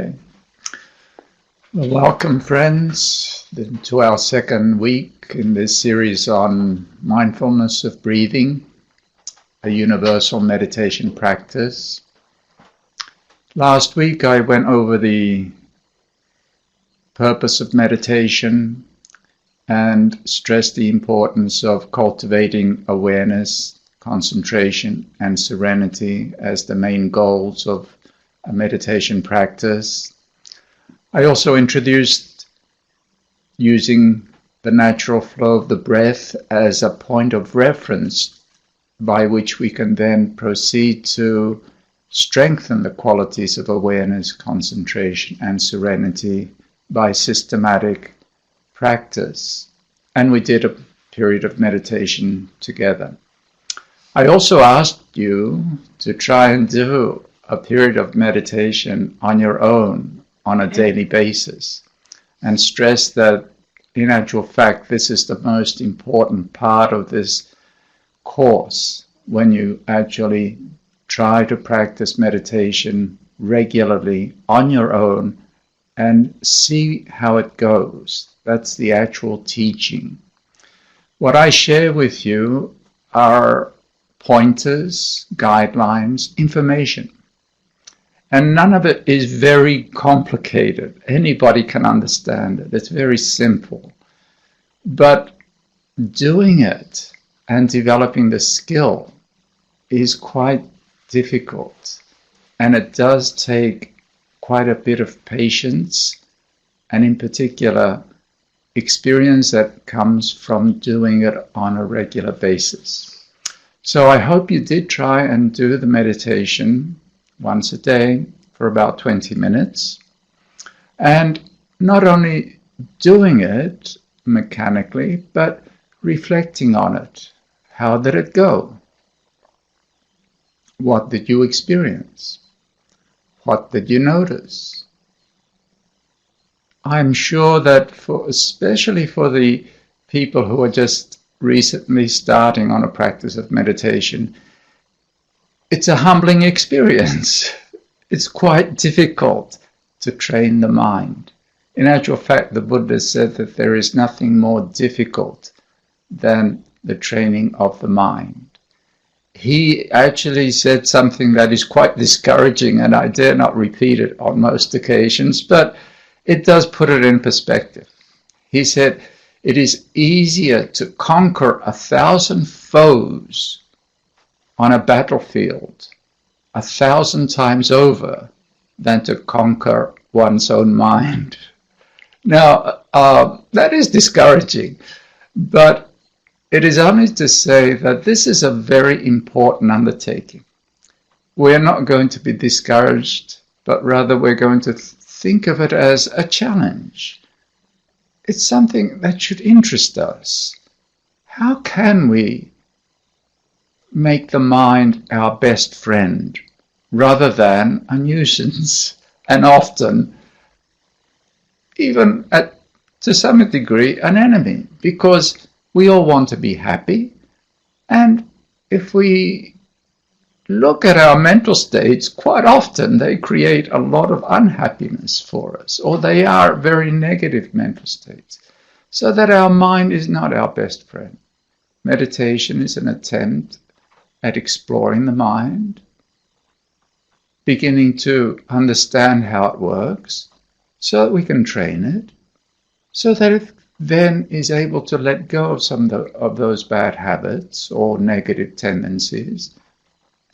Okay. Well, welcome, friends, to our second week in this series on mindfulness of breathing, a universal meditation practice. Last week I went over the purpose of meditation and stressed the importance of cultivating awareness, concentration, and serenity as the main goals of a meditation practice. I also introduced using the natural flow of the breath as a point of reference by which we can then proceed to strengthen the qualities of awareness, concentration, and serenity by systematic practice. And we did a period of meditation together. I also asked you to try and do a period of meditation on your own on a daily basis and stress that in actual fact this is the most important part of this course when you actually try to practice meditation regularly on your own and see how it goes. That's the actual teaching. What I share with you are pointers, guidelines, information. And none of it is very complicated. Anybody can understand it. It's very simple. But doing it and developing the skill is quite difficult. And it does take quite a bit of patience, and in particular, experience that comes from doing it on a regular basis. So I hope you did try and do the meditation once a day for about 20 minutes. And not only doing it mechanically, but reflecting on it. How did it go? What did you experience? What did you notice? I'm sure that especially for the people who are just recently starting on a practice of meditation, it's a humbling experience. It's quite difficult to train the mind. In actual fact, the Buddha said that there is nothing more difficult than the training of the mind. He actually said something that is quite discouraging, and I dare not repeat it on most occasions, but it does put it in perspective. He said, it is easier to conquer 1,000 foes on a battlefield 1,000 times over than to conquer one's own mind. Now, that is discouraging, but it is only to say that this is a very important undertaking. We're not going to be discouraged, but rather we're going to think of it as a challenge. It's something that should interest us. How can we make the mind our best friend rather than a nuisance, and often even to some degree an enemy, because we all want to be happy, and if we look at our mental states, quite often they create a lot of unhappiness for us, or they are very negative mental states, so that our mind is not our best friend. Meditation is an attempt at exploring the mind, beginning to understand how it works, so that we can train it, so that it then is able to let go of some of those bad habits or negative tendencies,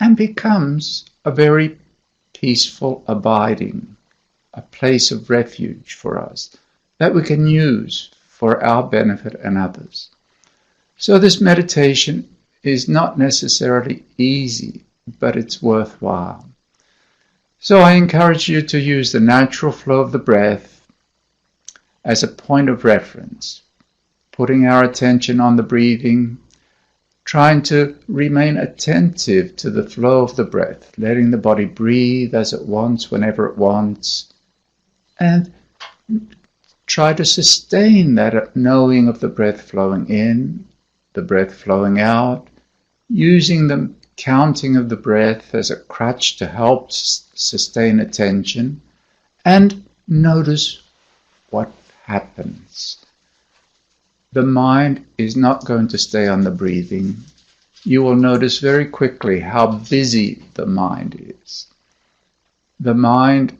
and becomes a very peaceful abiding, a place of refuge for us that we can use for our benefit and others. So this meditation is not necessarily easy, but it's worthwhile. So I encourage you to use the natural flow of the breath as a point of reference, putting our attention on the breathing, trying to remain attentive to the flow of the breath, letting the body breathe as it wants, whenever it wants, and try to sustain that knowing of the breath flowing in, the breath flowing out, using the counting of the breath as a crutch to help sustain attention, and notice what happens. The mind is not going to stay on the breathing. You will notice very quickly how busy the mind is. The mind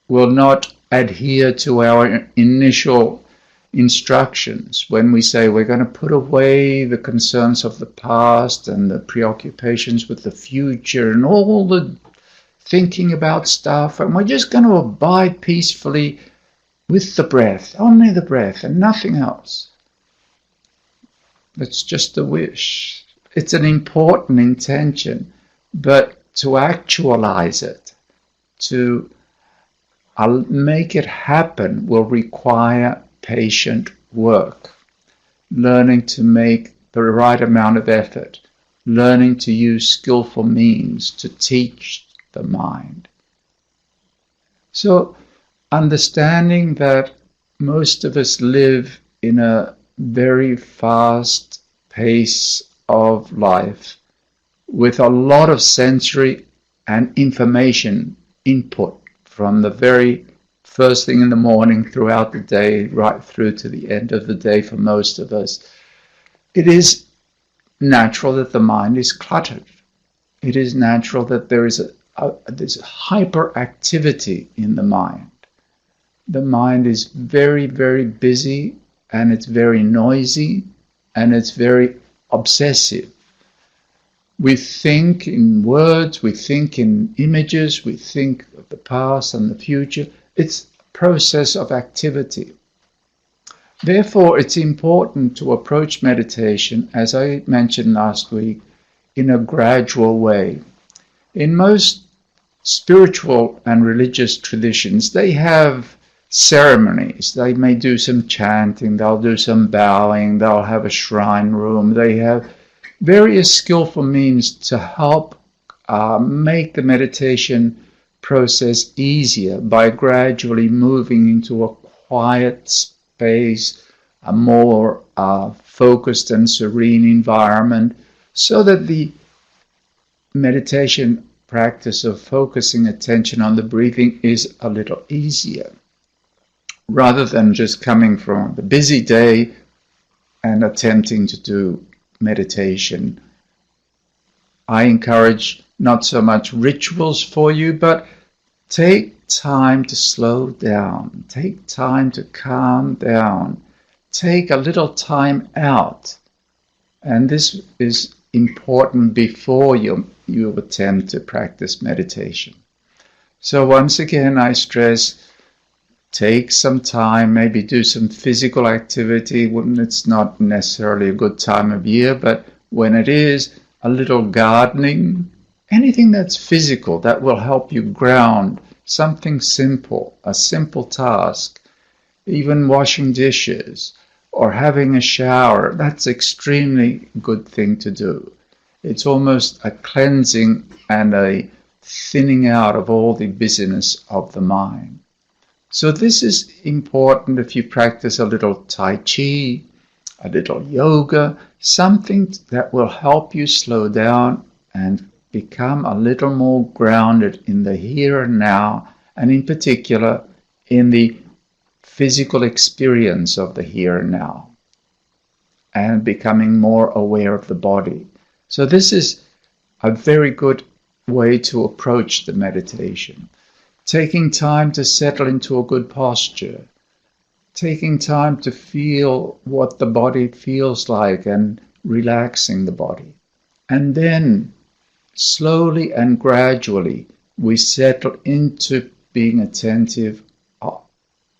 will not adhere to our initial instructions when we say we're going to put away the concerns of the past and the preoccupations with the future and all the thinking about stuff, and we're just going to abide peacefully with the breath, only the breath and nothing else. That's just a wish. It's an important intention, but to actualize it, to make it happen, will require patient work, learning to make the right amount of effort, learning to use skillful means to teach the mind. So, understanding that most of us live in a very fast pace of life with a lot of sensory and information input from the very first thing in the morning throughout the day, right through to the end of the day for most of us, it is natural that the mind is cluttered. It is natural that there is this hyperactivity in the mind. The mind is very, very busy, and it's very noisy, and it's very obsessive. We think in words, we think in images, we think of the past and the future. It's a process of activity. Therefore, it's important to approach meditation, as I mentioned last week, in a gradual way. In most spiritual and religious traditions, they have ceremonies. They may do some chanting, they'll do some bowing, they'll have a shrine room, they have various skillful means to help make the meditation process easier by gradually moving into a quiet space, a more focused and serene environment, so that the meditation practice of focusing attention on the breathing is a little easier, rather than just coming from the busy day and attempting to do meditation. I encourage not so much rituals for you, but take time to slow down, take time to calm down, take a little time out. And this is important before you attempt to practice meditation. So once again, I stress, take some time, maybe do some physical activity when it's not necessarily a good time of year, but when it is, a little gardening, anything that's physical that will help you ground, something simple, a simple task, even washing dishes or having a shower, that's extremely good thing to do. It's almost a cleansing and a thinning out of all the busyness of the mind. So this is important if you practice a little Tai Chi, a little yoga, something that will help you slow down and become a little more grounded in the here and now, and in particular in the physical experience of the here and now, and becoming more aware of the body. So this is a very good way to approach the meditation. Taking time to settle into a good posture, taking time to feel what the body feels like and relaxing the body. And then slowly and gradually we settle into being attentive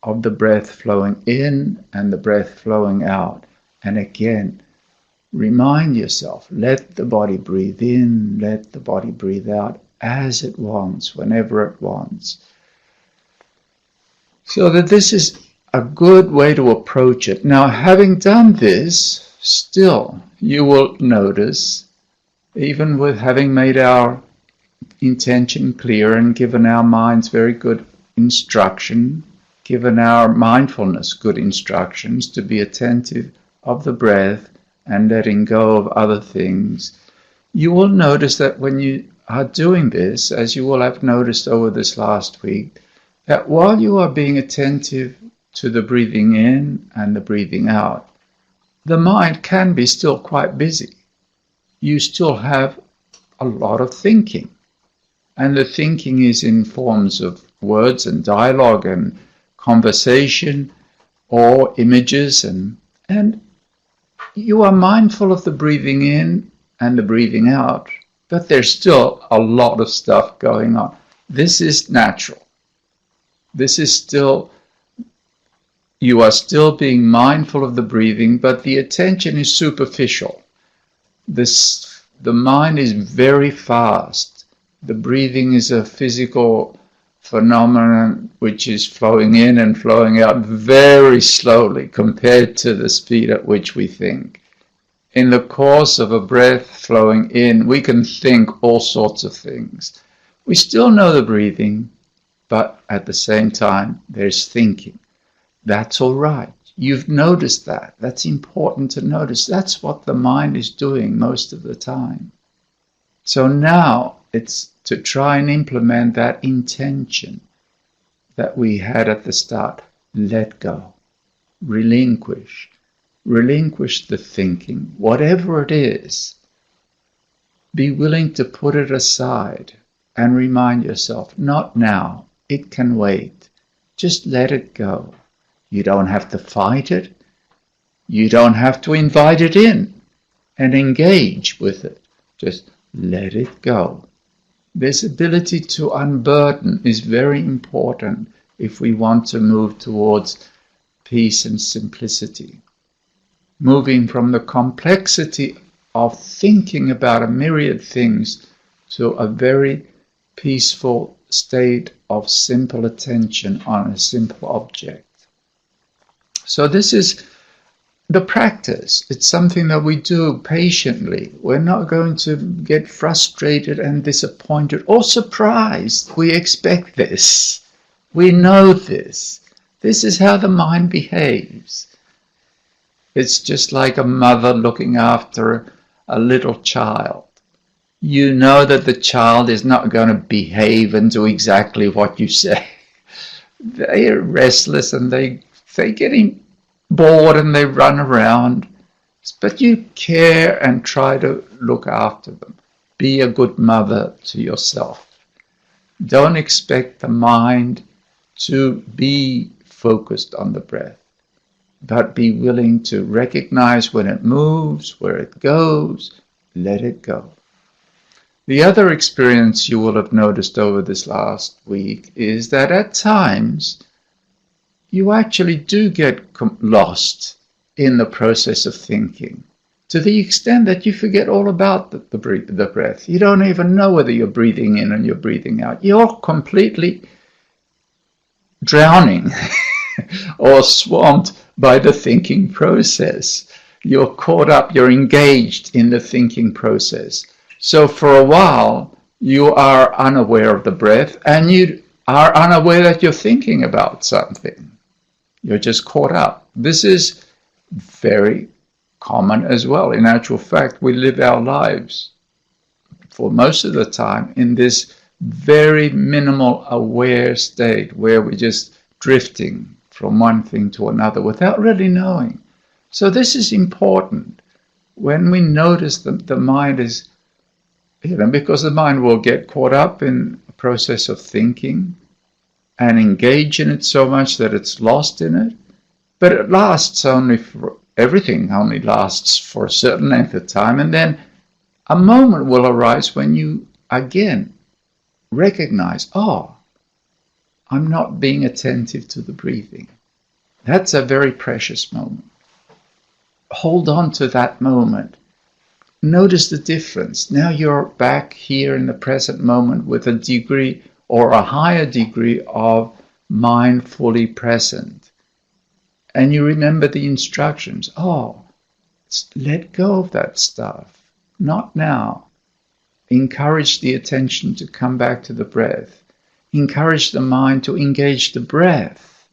of the breath flowing in and the breath flowing out. And again, remind yourself, let the body breathe in, let the body breathe out as it wants, whenever it wants. So that this is a good way to approach it. Now, having done this, still you will notice, even with having made our intention clear and given our minds very good instruction, given our mindfulness good instructions to be attentive of the breath and letting go of other things, you will notice that when you are doing this, as you will have noticed over this last week, that while you are being attentive to the breathing in and the breathing out, the mind can be still quite busy. You still have a lot of thinking. And the thinking is in forms of words and dialogue and conversation or images, and you are mindful of the breathing in and the breathing out, but there's still a lot of stuff going on. This is natural. This is still, you are still being mindful of the breathing, but the attention is superficial. The mind is very fast. The breathing is a physical phenomenon which is flowing in and flowing out very slowly compared to the speed at which we think. In the course of a breath flowing in, we can think all sorts of things. We still know the breathing, but at the same time, there's thinking. That's all right. You've noticed that. That's important to notice. That's what the mind is doing most of the time. So now it's to try and implement that intention that we had at the start. Let go. Relinquish. Relinquish the thinking, whatever it is. Be willing to put it aside and remind yourself, not now. It can wait. Just let it go. You don't have to fight it. You don't have to invite it in and engage with it. Just let it go. This ability to unburden is very important if we want to move towards peace and simplicity. Moving from the complexity of thinking about a myriad things to a very peaceful state of simple attention on a simple object. So this is the practice. It's something that we do patiently. We're not going to get frustrated and disappointed or surprised. We expect this. We know this. This is how the mind behaves. It's just like a mother looking after a little child. You know that the child is not going to behave and do exactly what you say. They're restless and they're getting bored and they run around. But you care and try to look after them. Be a good mother to yourself. Don't expect the mind to be focused on the breath, but be willing to recognize when it moves, where it goes, let it go. The other experience you will have noticed over this last week is that at times you actually do get lost in the process of thinking, to the extent that you forget all about the breath. You don't even know whether you're breathing in and you're breathing out. You're completely drowning or swamped by the thinking process. You're caught up, you're engaged in the thinking process. So for a while, you are unaware of the breath and you are unaware that you're thinking about something. You're just caught up. This is very common as well. In actual fact, we live our lives for most of the time in this very minimal aware state where we're just drifting from one thing to another without really knowing. So this is important. When we notice that the mind is, because the mind will get caught up in a process of thinking and engage in it so much that it's lost in it. But it lasts only for, everything only lasts for a certain length of time, and then a moment will arise when you again recognize, oh, I'm not being attentive to the breathing. That's a very precious moment. Hold on to that moment. Notice the difference. Now you're back here in the present moment with a degree or a higher degree of mind fully present. And you remember the instructions. Oh, let go of that stuff. Not now. Encourage the attention to come back to the breath. Encourage the mind to engage the breath,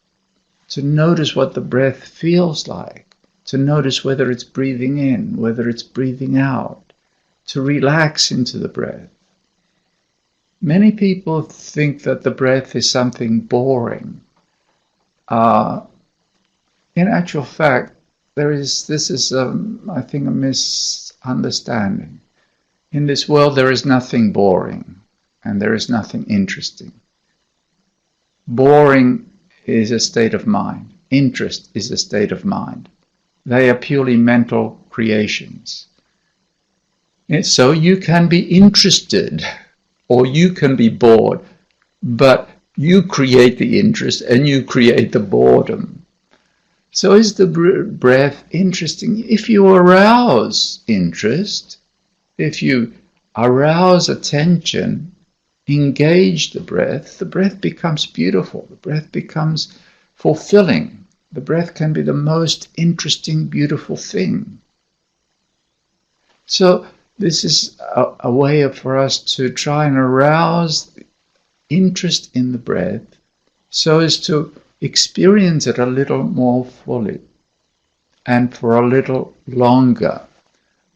to notice what the breath feels like, to notice whether it's breathing in, whether it's breathing out, to relax into the breath. Many people think that the breath is something boring. Uh, in actual fact, this is, I think, a misunderstanding. In this world, there is nothing boring and there is nothing interesting. Boring is a state of mind. Interest is a state of mind. They are purely mental creations. So you can be interested or you can be bored, but you create the interest and you create the boredom. So is the breath interesting? If you arouse interest, if you arouse attention, engage the breath becomes beautiful. The breath becomes fulfilling. The breath can be the most interesting, beautiful thing. So this is a way for us to try and arouse interest in the breath so as to experience it a little more fully and for a little longer,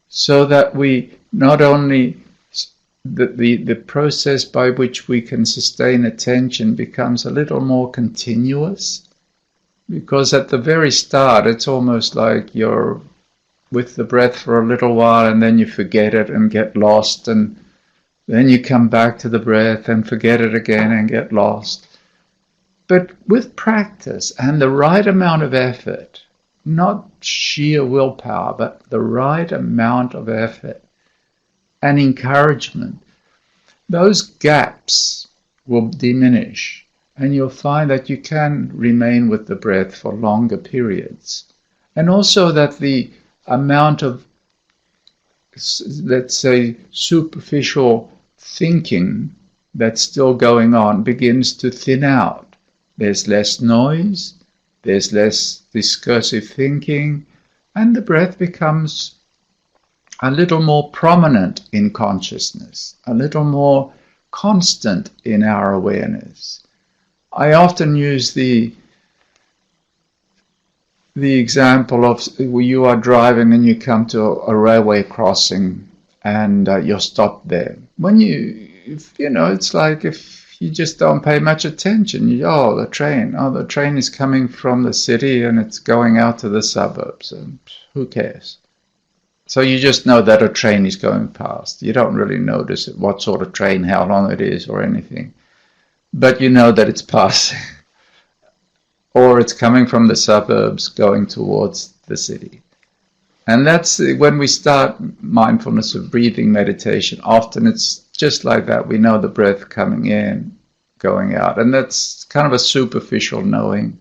so that we not only the process by which we can sustain attention becomes a little more continuous, because at the very start it's almost like you're with the breath for a little while and then you forget it and get lost, and then you come back to the breath and forget it again and get lost. But with practice and the right amount of effort, not sheer willpower, but the right amount of effort and encouragement, those gaps will diminish and you'll find that you can remain with the breath for longer periods. And also that the amount of, let's say, superficial thinking that's still going on begins to thin out. There's less noise, there's less discursive thinking, and the breath becomes a little more prominent in consciousness, a little more constant in our awareness. I often use the example of you are driving and you come to a railway crossing and you're stopped there. When it's like if you just don't pay much attention. The train is coming from the city and it's going out to the suburbs, and who cares? So you just know that a train is going past. You don't really notice what sort of train, how long it is or anything. But you know that it's passing. Or it's coming from the suburbs going towards the city. And that's when we start mindfulness of breathing meditation. Often it's just like that. We know the breath coming in, going out. And that's kind of a superficial knowing.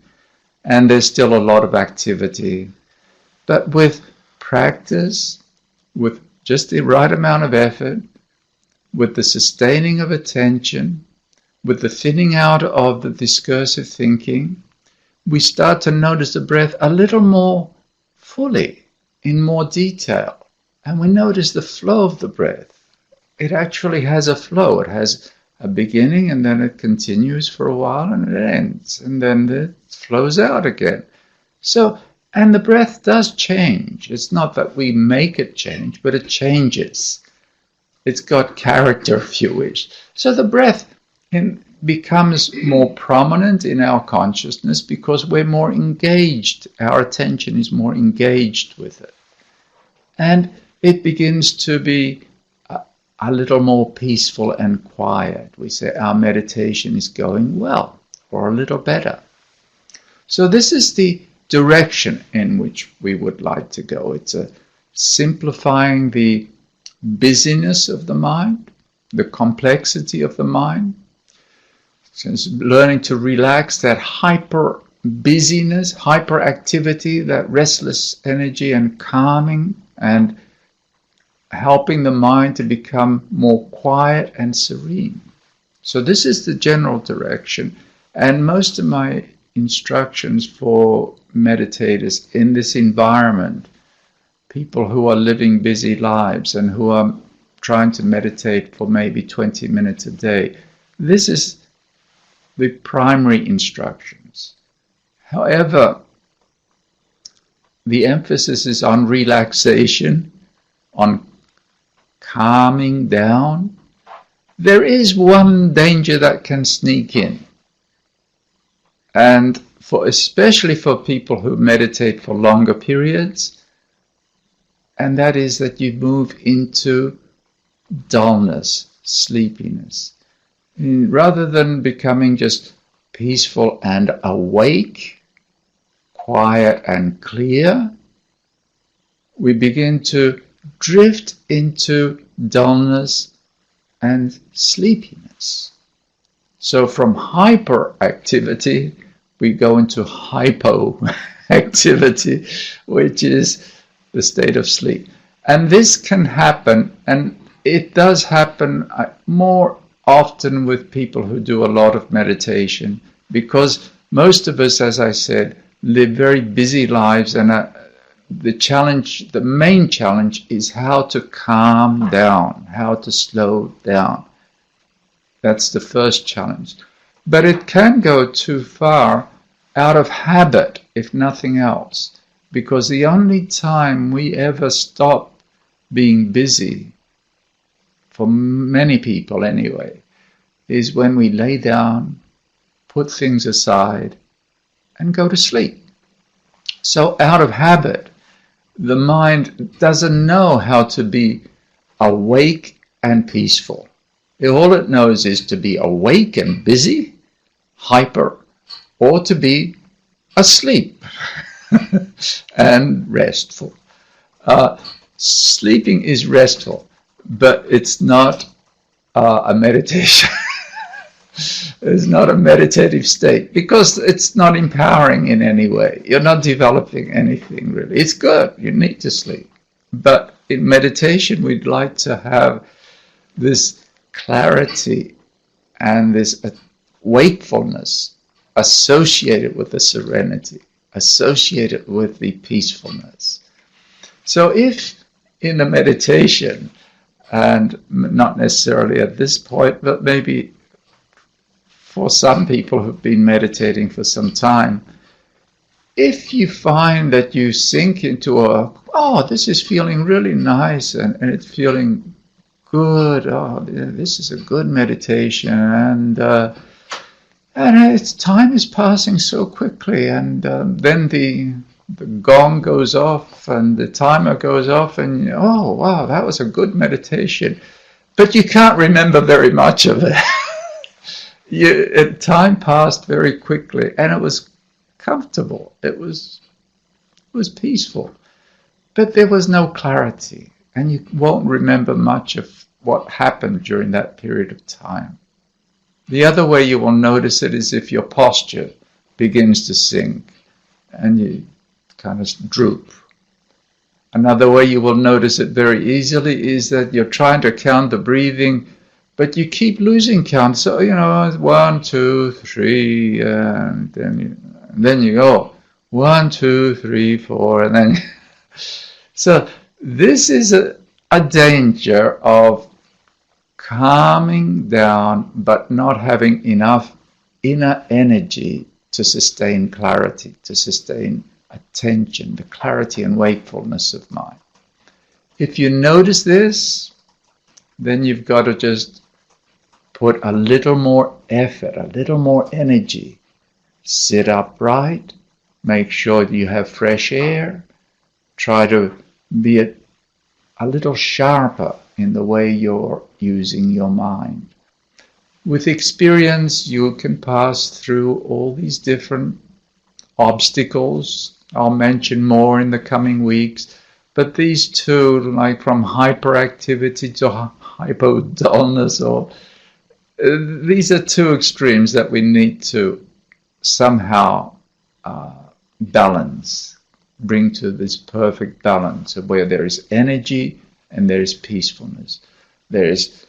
And there's still a lot of activity. But with practice, with just the right amount of effort, with the sustaining of attention, with the thinning out of the discursive thinking, we start to notice the breath a little more fully, in more detail. And we notice the flow of the breath. It actually has a flow. It has a beginning and then it continues for a while and it ends. And then it flows out again. And the breath does change. It's not that we make it change, but it changes. It's got character, if you wish. So the breath becomes more prominent in our consciousness because we're more engaged. Our attention is more engaged with it. And it begins to be a little more peaceful and quiet. We say our meditation is going well or a little better. So this is the direction in which we would like to go. It's simplifying the busyness of the mind, the complexity of the mind. It's learning to relax that hyper busyness, hyperactivity, that restless energy, and calming and helping the mind to become more quiet and serene. So this is the general direction. And most of my instructions for meditators in this environment, people who are living busy lives and who are trying to meditate for maybe 20 minutes a day, this is the primary instructions. However, the emphasis is on relaxation, on calming down, There is one danger that can sneak in. And especially for people who meditate for longer periods, and that is that you move into dullness, sleepiness. Rather than becoming just peaceful and awake, quiet and clear, we begin to drift into dullness and sleepiness. So from hyperactivity, we go into hypoactivity, which is the state of sleep. And this can happen, and it does happen more often with people who do a lot of meditation, because most of us, as I said, live very busy lives, and the main challenge is how to calm down, how to slow down. That's the first challenge. But it can go too far out of habit, if nothing else, because the only time we ever stop being busy, for many people anyway, is when we lay down, put things aside, and go to sleep. So out of habit, the mind doesn't know how to be awake and peaceful. All it knows is to be awake and busy, hyper, or to be asleep and restful. Sleeping is restful, but it's not a meditation. It's not a meditative state, because it's not empowering in any way. You're not developing anything really. It's good, you need to sleep. But in meditation, we'd like to have this clarity and this wakefulness associated with the serenity, associated with the peacefulness. So if in a meditation, and not necessarily at this point, but maybe for some people who've been meditating for some time, if you find that you sink into this is feeling really nice, and it's feeling good, this is a good meditation, and time is passing so quickly, and then the gong goes off and the timer goes off, and wow, that was a good meditation, but you can't remember very much of it. Time passed very quickly, and it was comfortable, it was peaceful, but there was no clarity, and you won't remember much of what happened during that period of time. The other way you will notice it is if your posture begins to sink and you kind of droop. Another way you will notice it very easily is that you're trying to count the breathing, but you keep losing count. So, 1, 2, 3, and then you go 1, 2, 3, 4, and then. So this is a danger of calming down, but not having enough inner energy to sustain clarity, to sustain attention, the clarity and wakefulness of mind. If you notice this, then you've got to just put a little more effort, a little more energy. Sit upright, make sure that you have fresh air, try to be a little sharper in the way you're using your mind. With experience, you can pass through all these different obstacles. I'll mention more in the coming weeks, but these two, like from hyperactivity to hypodullness, these are two extremes that we need to somehow balance, bring to this perfect balance of where there is energy and there is peacefulness, there is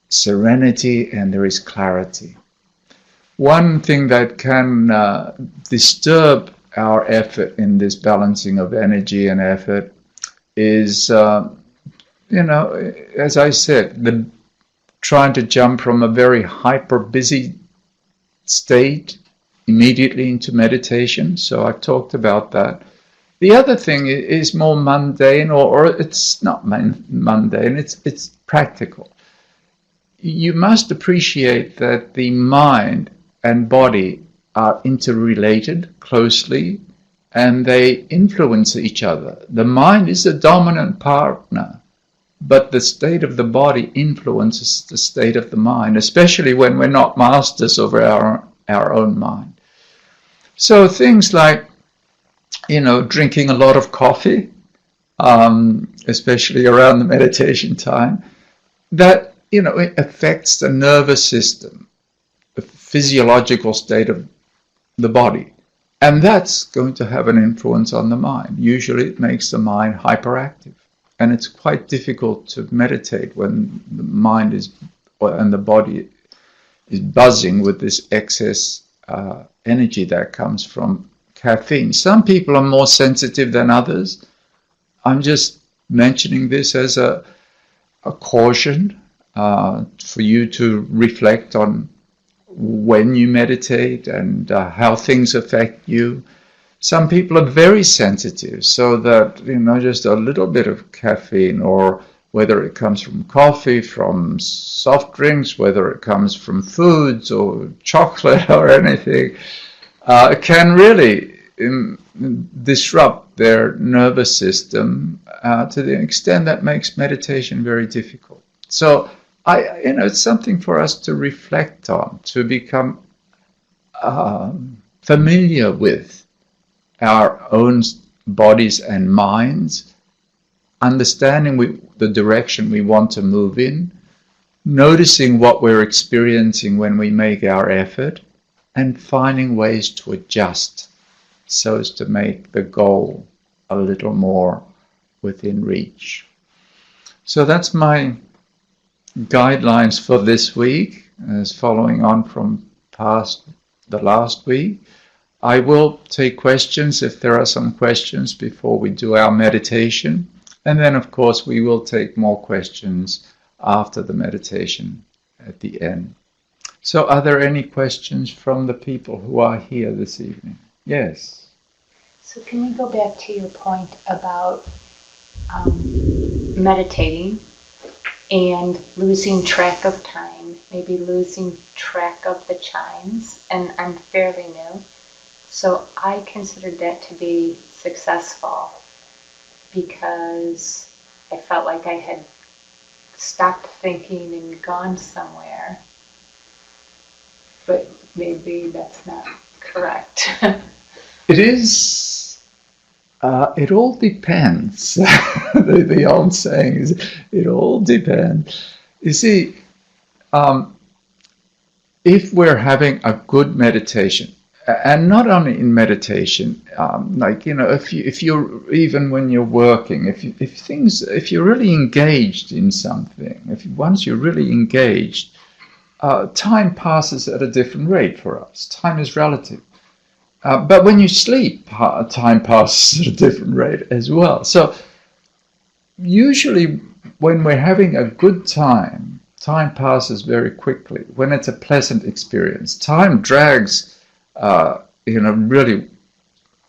serenity and there is clarity. One thing that can disturb our effort in this balancing of energy and effort is, as I said, trying to jump from a very hyper busy state immediately into meditation. So I've talked about that. The other thing is more mundane, or it's not mundane, it's practical. you must appreciate that the mind and body are interrelated closely, and they influence each other. The mind is the dominant partner, but the state of the body influences the state of the mind, especially when we're not masters of our own mind. So things like, drinking a lot of coffee, especially around the meditation time, that, it affects the nervous system, the physiological state of the body. And that's going to have an influence on the mind. Usually it makes the mind hyperactive. And it's quite difficult to meditate when the mind and the body is buzzing with this excess energy that comes from caffeine. Some people are more sensitive than others. I'm just mentioning this as a caution for you to reflect on when you meditate and how things affect you. Some people are very sensitive, so that, just a little bit of caffeine, or whether it comes from coffee, from soft drinks, whether it comes from foods or chocolate or anything, can really disrupt their nervous system to the extent that makes meditation very difficult. So, it's something for us to reflect on, to become familiar with our own bodies and minds, understanding the direction we want to move in, noticing what we're experiencing when we make our effort, and finding ways to adjust so as to make the goal a little more within reach. So that's my guidelines for this week, as following on from the last week. I will take questions if there are some questions before we do our meditation. And then, of course, we will take more questions after the meditation at the end. So are there any questions from the people who are here this evening? Yes. So can we go back to your point about meditating and losing track of time, maybe losing track of the chimes? And I'm fairly new. So I considered that to be successful because I felt like I had stopped thinking and gone somewhere. But maybe that's not correct. It is, it all depends. The old saying is, it all depends. You see, if we're having a good meditation, and not only in meditation, if you're even when you're working, if you're really engaged in something, once you're really engaged, time passes at a different rate for us. Time is relative, but when you sleep, time passes at a different rate as well. So usually, when we're having a good time passes very quickly. When it's a pleasant experience, time drags. Really,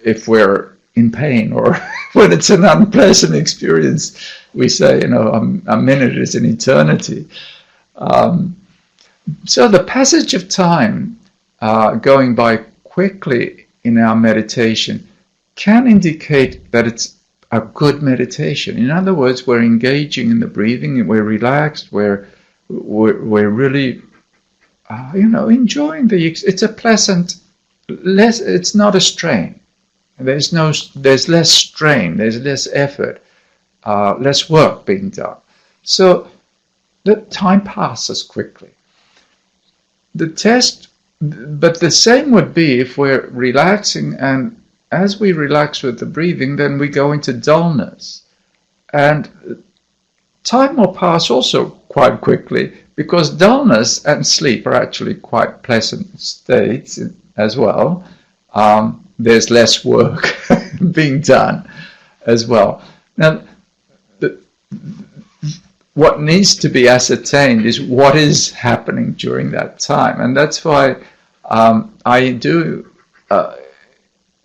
if we're in pain or when it's an unpleasant experience, we say, a minute is an eternity. So the passage of time going by quickly in our meditation can indicate that it's a good meditation. In other words, we're engaging in the breathing, we're relaxed, we're really, enjoying it's a pleasant. It's not a strain. There's less strain. There's less effort, less work being done. So the time passes quickly. But the same would be if we're relaxing, and as we relax with the breathing, then we go into dullness, and time will pass also quite quickly, because dullness and sleep are actually quite pleasant states as well. There's less work being done as well. Now, what needs to be ascertained is what is happening during that time. And that's why I do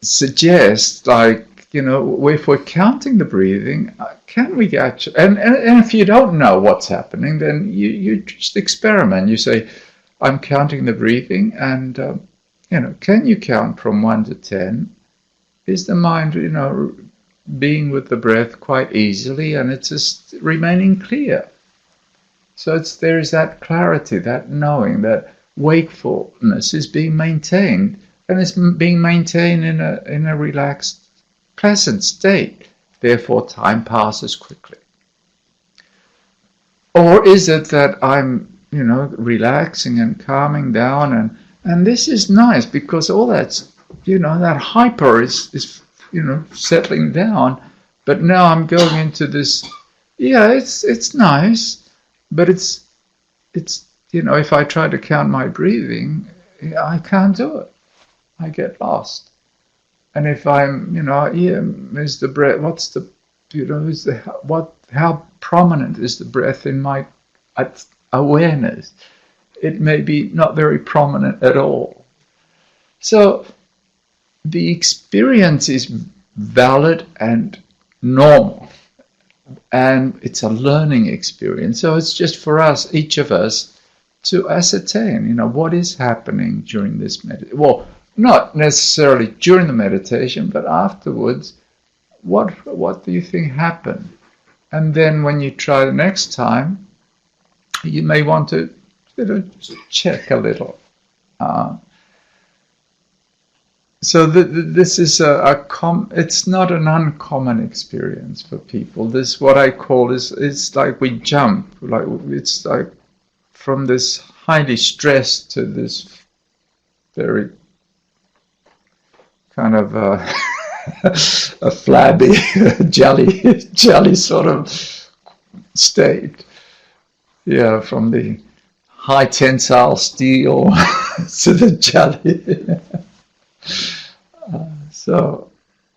suggest, like, if we're counting the breathing, can we actually, and if you don't know what's happening, then you just experiment. You say, I'm counting the breathing, and, can you count from 1 to 10? Is the mind, being with the breath quite easily, and it's just remaining clear? So there is that clarity, that knowing, that wakefulness is being maintained, and it's being maintained in a relaxed, pleasant state. Therefore, time passes quickly. Or is it that I'm, relaxing and calming down, and this is nice because all that's, that hyper is settling down, but now I'm going into this. Yeah, it's nice, but it's if I try to count my breathing, I can't do it. I get lost. And if I'm, is the breath? What's the, how prominent is the breath in my awareness? It may be not very prominent at all. So the experience is valid and normal, and it's a learning experience. So it's just for us, each of us, to ascertain, what is happening during this meditation. Well, not necessarily during the meditation, but afterwards, what do you think happened? And then when you try the next time, you may want to check a little. So this is it's not an uncommon experience for people. This, what I call, it's like we jump, it's like from this highly stressed to this very kind of a flabby, jelly sort of state. Yeah, from the high tensile steel to the jelly. So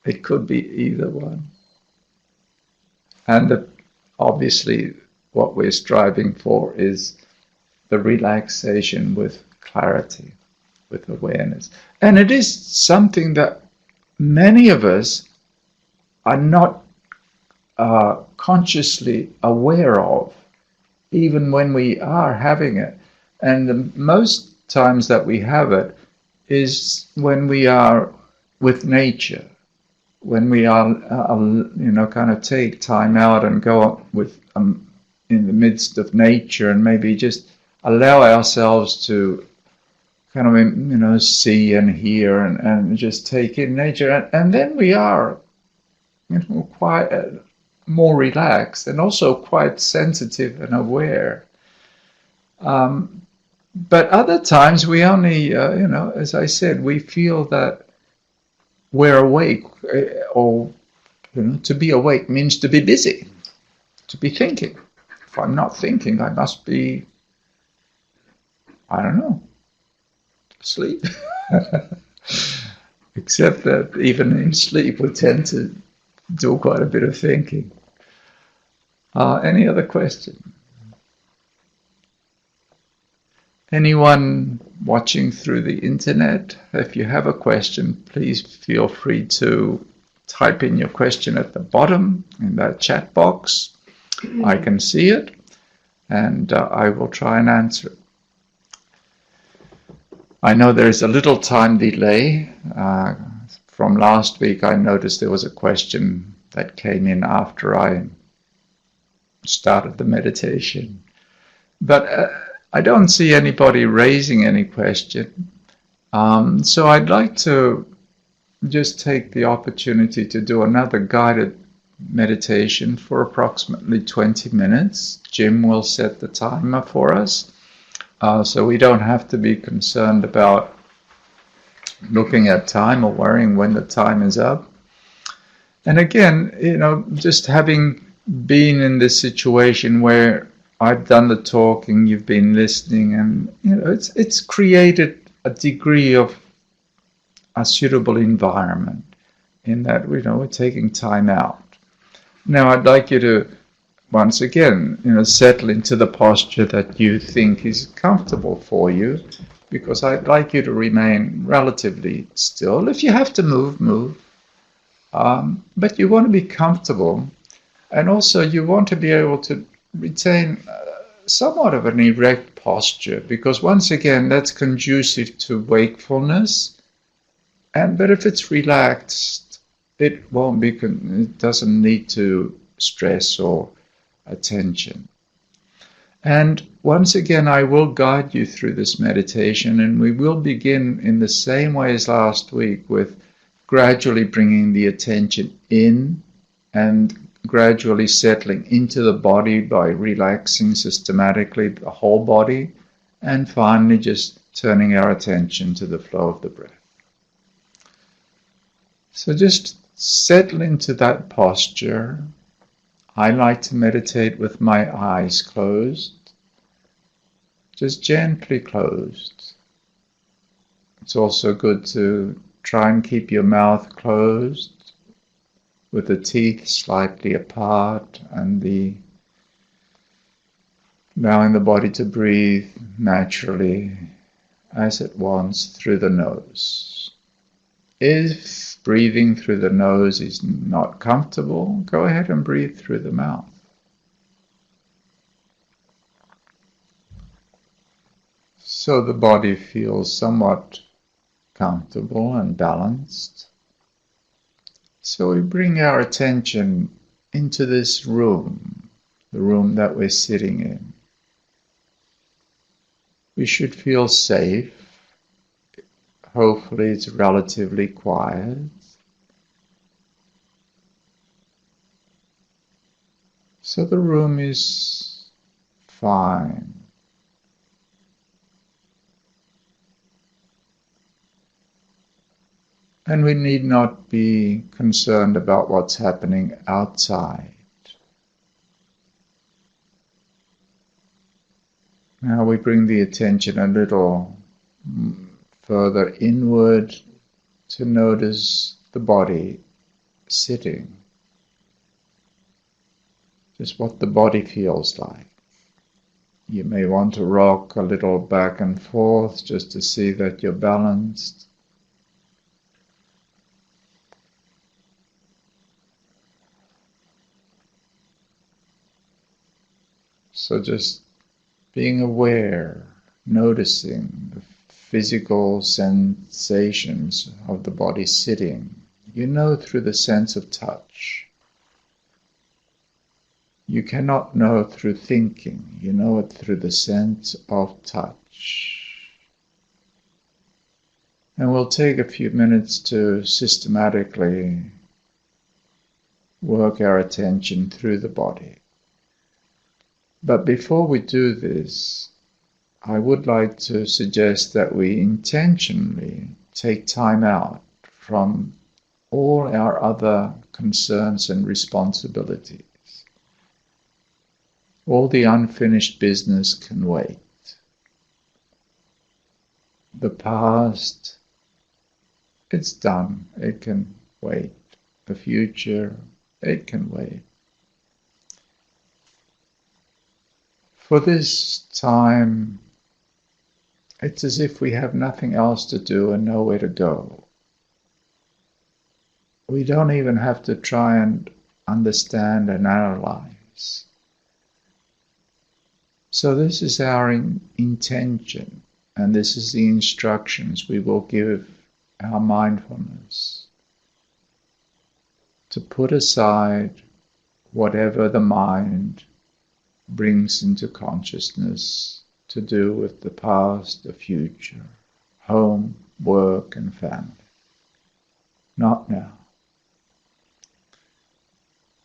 it could be either one. And obviously what we're striving for is the relaxation with clarity, with awareness. And it is something that many of us are not consciously aware of, even when we are having it. And the most times that we have it is when we are with nature, when we are, kind of take time out and go up with in the midst of nature, and maybe just allow ourselves to kind of, see and hear and just take in nature. And then we are, quite more relaxed and also quite sensitive and aware. But other times we only, as I said, we feel that we're awake, or, to be awake means to be busy, to be thinking. If I'm not thinking, I must be, I don't know, asleep. Except that even in sleep we tend to do quite a bit of thinking. Any other question? Anyone watching through the internet, if you have a question, please feel free to type in your question at the bottom in that chat box. I can see it, and I will try and answer it. I know there is a little time delay. From last week, I noticed there was a question that came in after I started the meditation. But I don't see anybody raising any question. So I'd like to just take the opportunity to do another guided meditation for approximately 20 minutes. Jim will set the timer for us. So we don't have to be concerned about looking at time or worrying when the time is up. And again, just having been in this situation where I've done the talking, you've been listening, and it's created a degree of a suitable environment in that we're taking time out. Now I'd like you to once again settle into the posture that you think is comfortable for you, because I'd like you to remain relatively still. If you have to move, But you want to be comfortable, and also you want to be able to retain somewhat of an erect posture, because once again, that's conducive to wakefulness. But if it's relaxed, it won't be. It doesn't need to stress or attention. And once again, I will guide you through this meditation, and we will begin in the same way as last week, with gradually bringing the attention in and gradually settling into the body by relaxing systematically the whole body, and finally just turning our attention to the flow of the breath. So just settle into that posture. I like to meditate with my eyes closed, just gently closed. It's also good to try and keep your mouth closed with the teeth slightly apart, and allowing the body to breathe naturally as it wants through the nose. If breathing through the nose is not comfortable, go ahead and breathe through the mouth. So the body feels somewhat comfortable and balanced. So we bring our attention into this room, the room that we're sitting in. We should feel safe. Hopefully it's relatively quiet. So the room is fine. And we need not be concerned about what's happening outside. Now we bring the attention a little further inward to notice the body sitting. Just what the body feels like. You may want to rock a little back and forth just to see that you're balanced. So just being aware, noticing the physical sensations of the body sitting. You know through the sense of touch. You cannot know through thinking. You know it through the sense of touch. And we'll take a few minutes to systematically work our attention through the body. But before we do this, I would like to suggest that we intentionally take time out from all our other concerns and responsibilities. All the unfinished business can wait. The past, it's done. It can wait. The future, it can wait. For this time, it's as if we have nothing else to do and nowhere to go. We don't even have to try and understand and analyze. So this is our intention, and this is the instructions we will give our mindfulness. To put aside whatever the mind brings into consciousness to do with the past, the future, home, work, and family. Not now.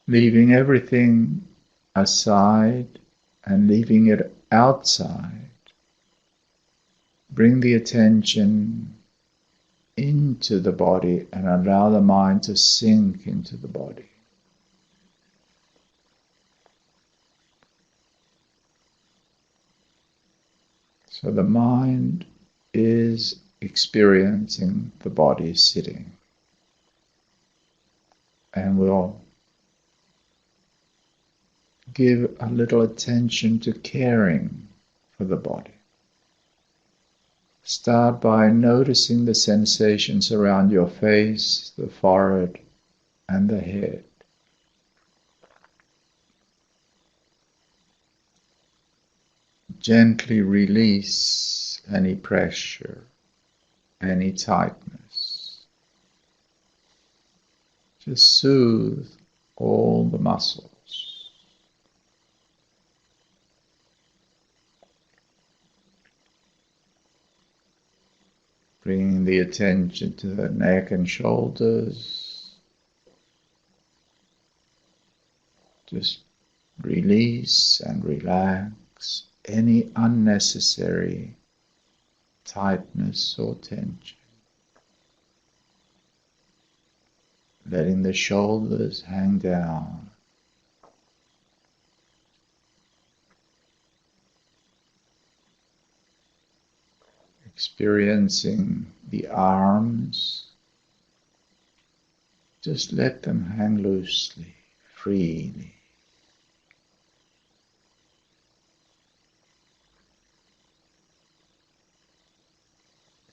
Leaving everything aside and leaving it outside, bring the attention into the body and allow the mind to sink into the body. So the mind is experiencing the body sitting, and we'll give a little attention to caring for the body. Start by noticing the sensations around your face, the forehead, and the head. Gently release any pressure, any tightness. Just soothe all the muscles. Bringing the attention to the neck and shoulders. Just release and relax any unnecessary tightness or tension. Letting the shoulders hang down. Experiencing the arms, just let them hang loosely, freely.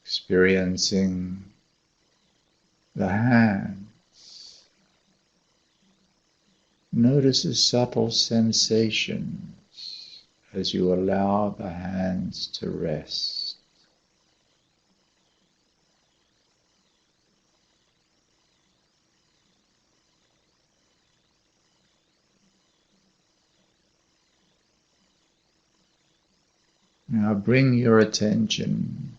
Experiencing the hands. Notice the subtle sensations as you allow the hands to rest. Now bring your attention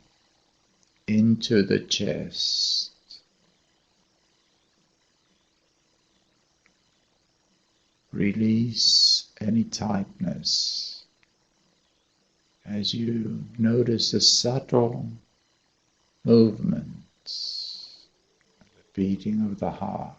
into the chest. Release any tightness as you notice the subtle movements, the beating of the heart.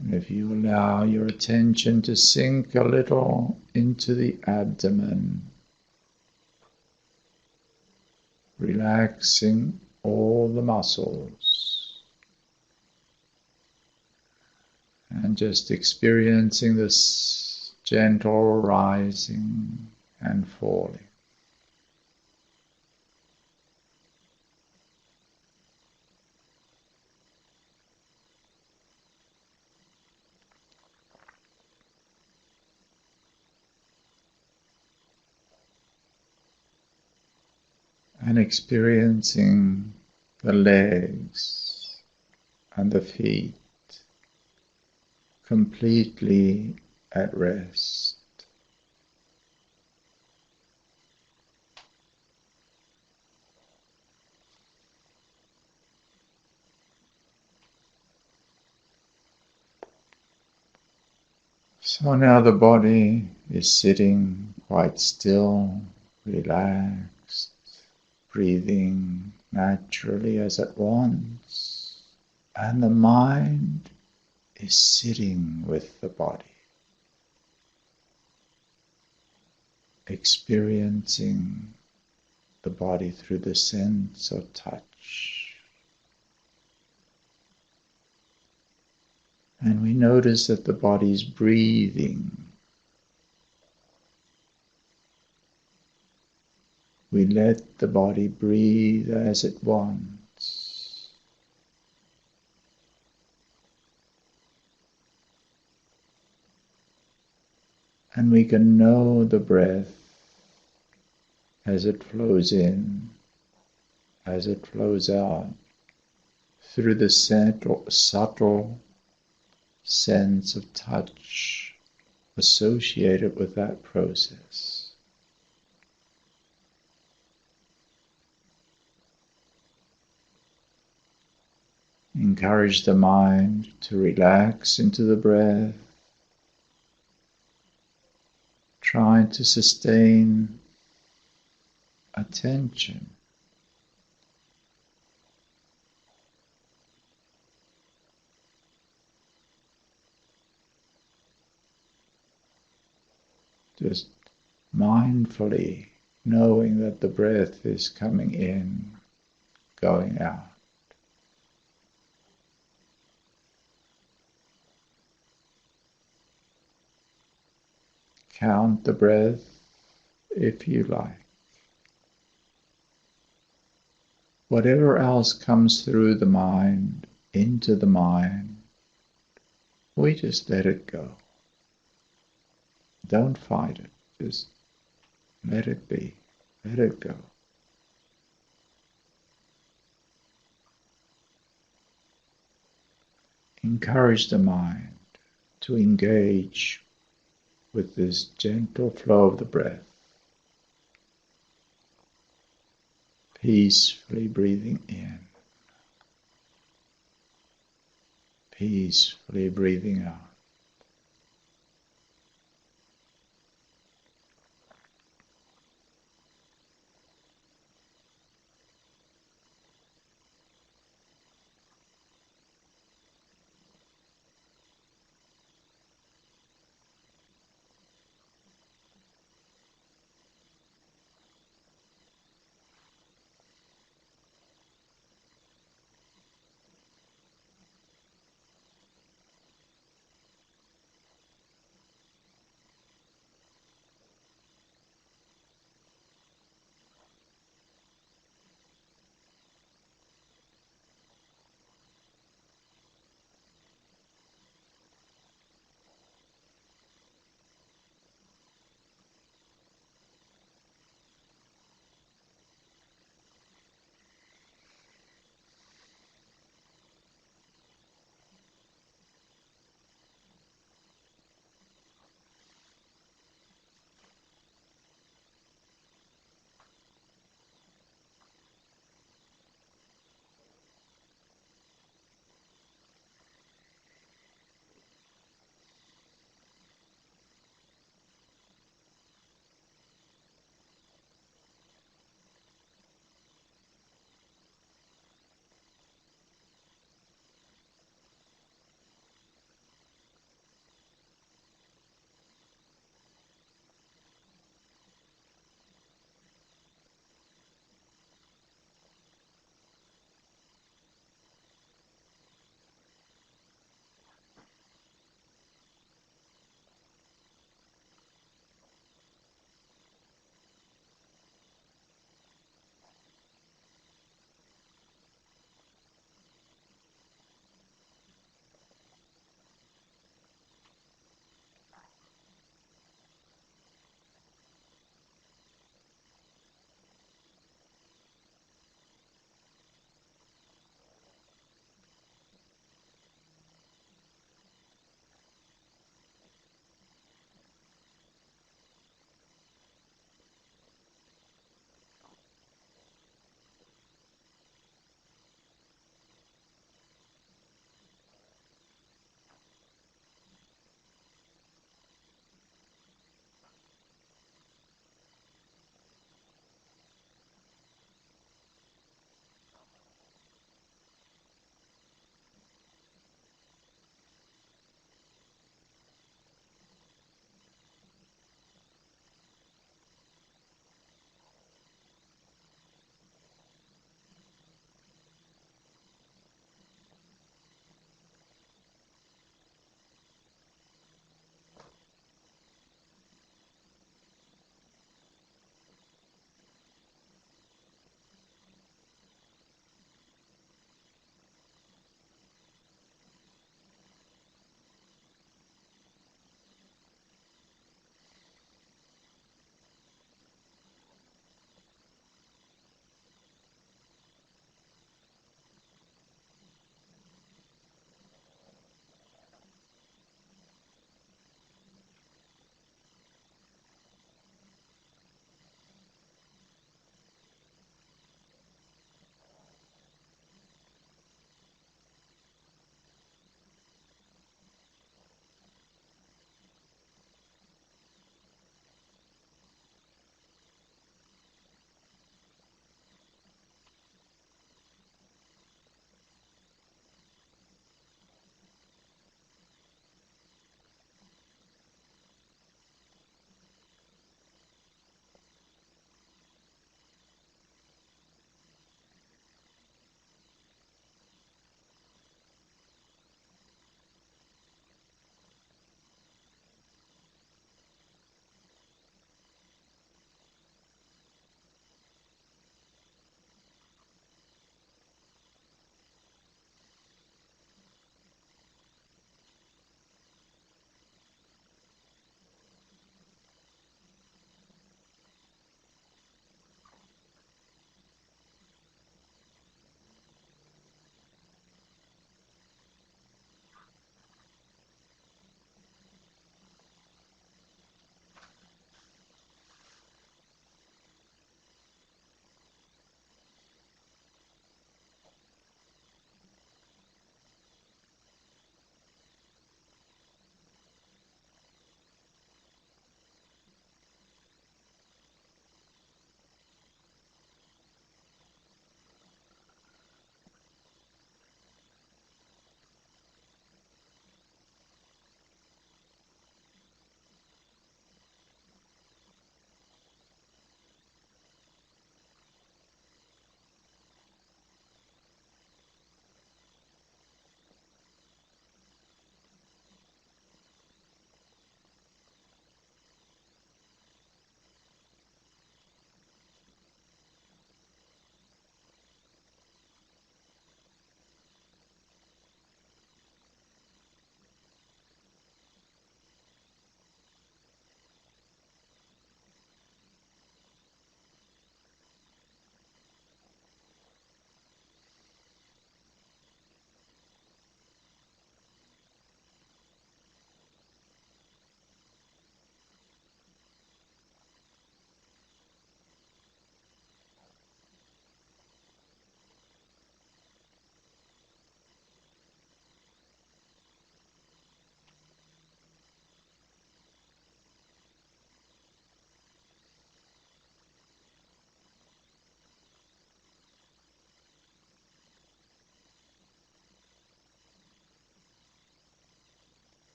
And if you allow your attention to sink a little into the abdomen, relaxing all the muscles, and just experiencing this gentle rising and falling. And experiencing the legs and the feet completely at rest. So now the body is sitting quite still, relaxed, breathing naturally as it wants, and the mind is sitting with the body, experiencing the body through the sense of touch. And we notice that the body's breathing. We let the body breathe as it wants. And we can know the breath as it flows in, as it flows out, through the subtle sense of touch associated with that process. Encourage the mind to relax into the breath, trying to sustain attention. Just mindfully knowing that the breath is coming in, going out. Count the breath if you like. Whatever else comes through the mind, into the mind, we just let it go. Don't fight it. Just let it be. Let it go. Encourage the mind to engage with this gentle flow of the breath, peacefully breathing in, peacefully breathing out.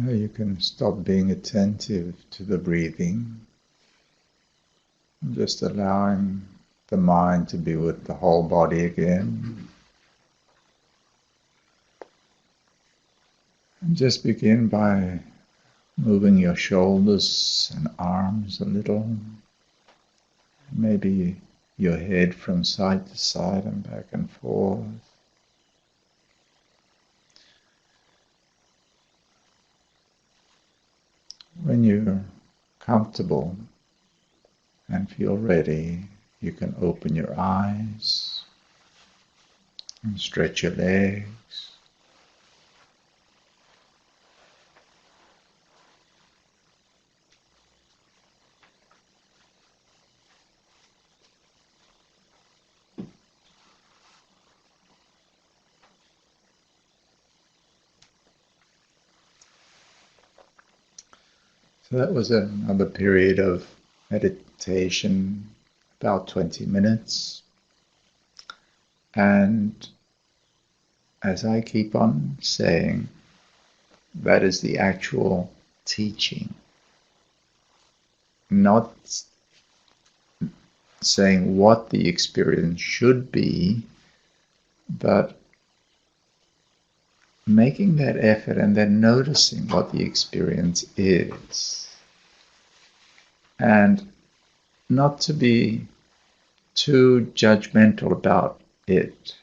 You can stop being attentive to the breathing, just allowing the mind to be with the whole body again. And just begin by moving your shoulders and arms a little, maybe your head from side to side and back and forth. When you're comfortable and feel ready, you can open your eyes and stretch your legs. So that was another period of meditation, about 20 minutes. And as I keep on saying, that is the actual teaching. Not saying what the experience should be, but making that effort and then noticing what the experience is. And not to be too judgmental about it,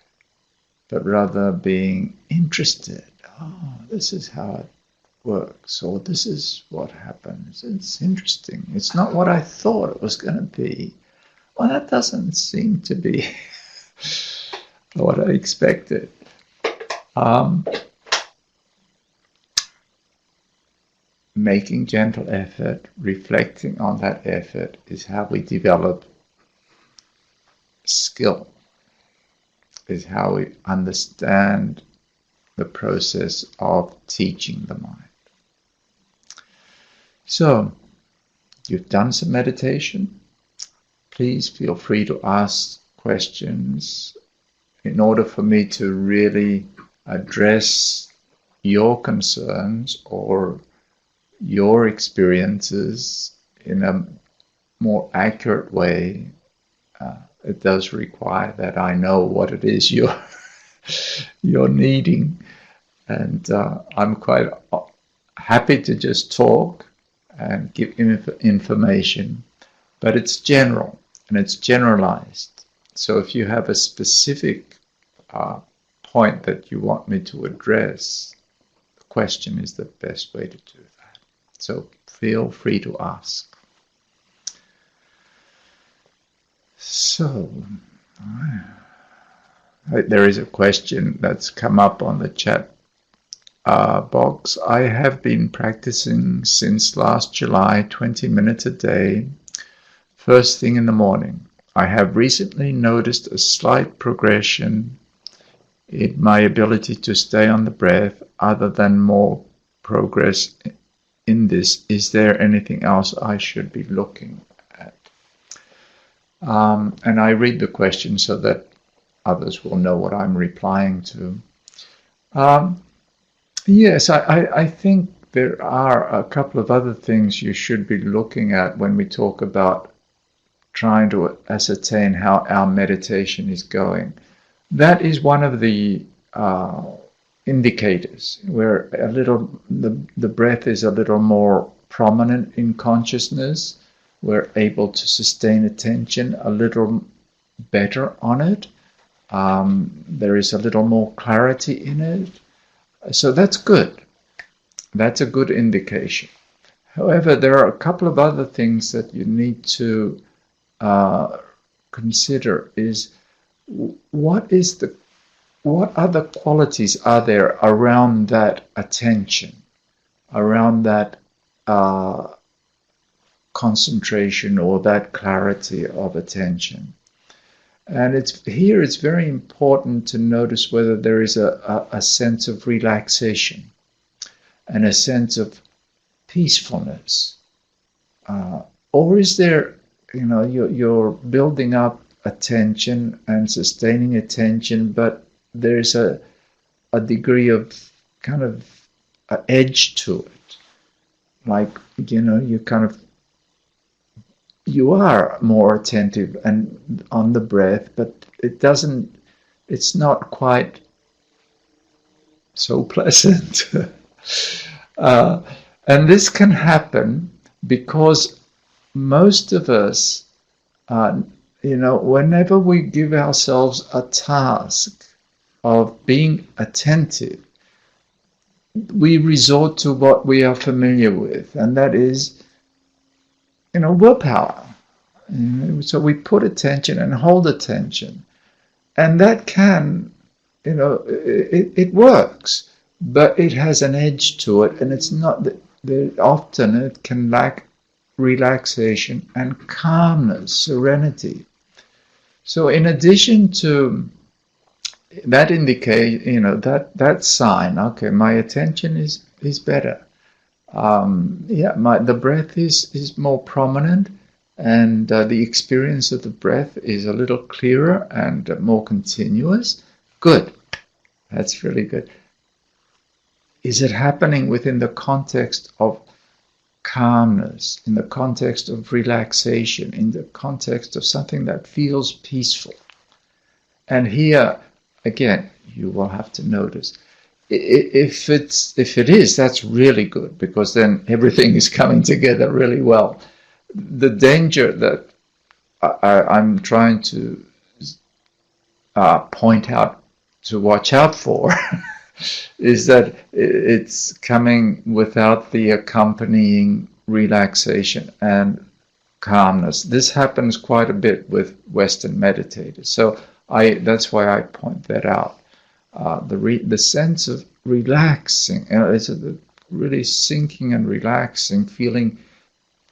but rather being interested. Oh, this is how it works, or this is what happens. It's interesting. It's not what I thought it was going to be. Well, that doesn't seem to be what I expected. Making gentle effort, reflecting on that effort is how we develop skill, is how we understand the process of teaching the mind. So, you've done some meditation. Please feel free to ask questions in order for me to really address your concerns or your experiences in a more accurate way. It does require that I know what it is you're needing, and I'm quite happy to just talk and give information, but it's general and it's generalized. So if you have a specific point that you want me to address, the question is the best way to do that. So feel free to ask. So, there is a question that's come up on the chat box. I have been practicing since last July, 20 minutes a day, first thing in the morning. I have recently noticed a slight progression in my ability to stay on the breath, other than more progress in this. Is there anything else I should be looking at? And I read the question so that others will know what I'm replying to. Yes, I think there are a couple of other things you should be looking at when we talk about trying to ascertain how our meditation is going. That is one of the indicators where the breath is a little more prominent in consciousness. We're able to sustain attention a little better on it. There is a little more clarity in it. So that's good. That's a good indication. However, there are a couple of other things that you need to consider. Is what other qualities are there around that attention, around that concentration or that clarity of attention? And it's very important to notice whether there is a sense of relaxation and a sense of peacefulness, or is there, you're building up attention and sustaining attention, but there's a degree of kind of edge to it. like, you kind of, you are more attentive and on the breath, but it's not quite so pleasant. uh, and this can happen because most of us, whenever we give ourselves a task of being attentive, we resort to what we are familiar with, and that is, willpower. So we put attention and hold attention, and that can, it works, but it has an edge to it, and it's not that often it can lack relaxation and calmness, serenity. So in addition to that indicate, that sign, okay, my attention is better. The breath is more prominent, and the experience of the breath is a little clearer and more continuous. Good. That's really good. Is it happening within the context of calmness, in the context of relaxation, in the context of something that feels peaceful? And here, again, you will have to notice. If it is, that's really good, because then everything is coming together really well. The danger that I'm trying to point out to watch out for is that it's coming without the accompanying relaxation and calmness. This happens quite a bit with Western meditators. So that's why I point that out. The sense of relaxing, it's really sinking and relaxing, feeling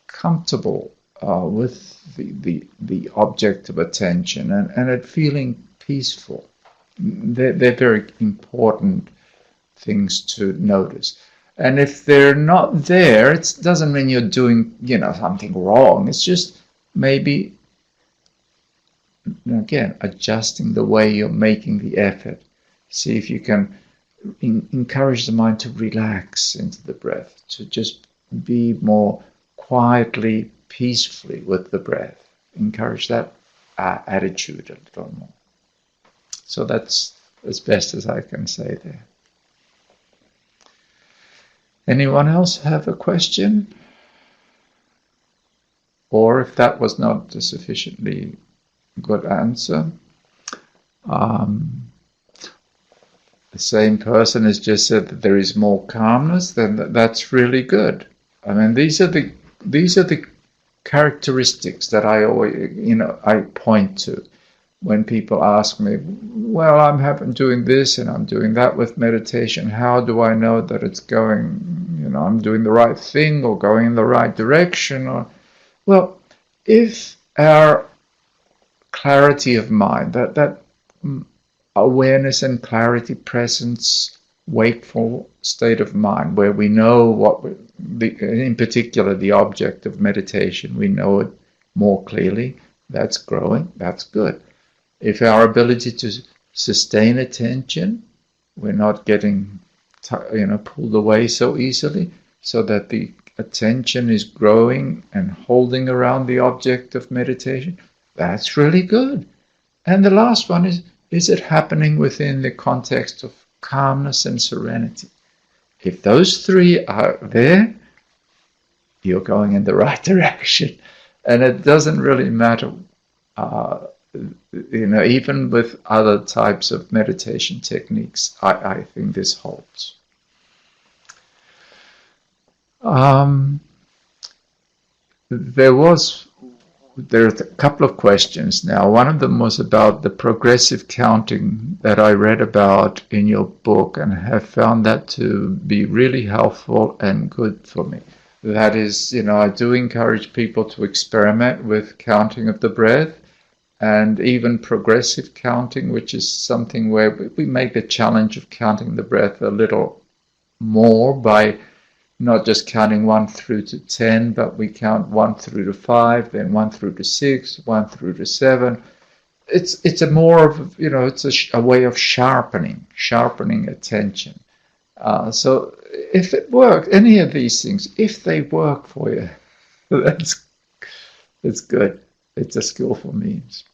comfortable with the object of attention, and it feeling peaceful. They're very important things to notice. And if they're not there, it doesn't mean you're doing, something wrong. It's just maybe, again, adjusting the way you're making the effort. See if you can encourage the mind to relax into the breath, to just be more quietly, peacefully with the breath. Encourage that attitude a little more. So that's as best as I can say there. Anyone else have a question? Or if that was not a sufficiently good answer, the same person has just said that there is more calmness, then that's really good. I mean, these are the characteristics that I always, I point to when people ask me, well, I'm doing this and I'm doing that with meditation. How do I know that it's going, I'm doing the right thing or going in the right direction? Well, if our clarity of mind, that awareness and clarity, presence, wakeful state of mind, where we know in particular the object of meditation, we know it more clearly, that's growing, that's good. If our ability to sustain attention, we're not getting pulled away so easily, so that the attention is growing and holding around the object of meditation, that's really good. And the last one is it happening within the context of calmness and serenity? If those three are there, you're going in the right direction. And it doesn't really matter, even with other types of meditation techniques, I think this holds. There's a couple of questions now. One of them was about the progressive counting that I read about in your book, and have found that to be really helpful and good for me. That is, I do encourage people to experiment with counting of the breath, and even progressive counting, which is something where we make the challenge of counting the breath a little more by not just counting 1 through to 10, but we count 1 through to 5, then 1 through to 6, 1 through to 7. It's a more of, it's a way of sharpening attention. So if it works, any of these things, if they work for you, that's good. It's a skillful means.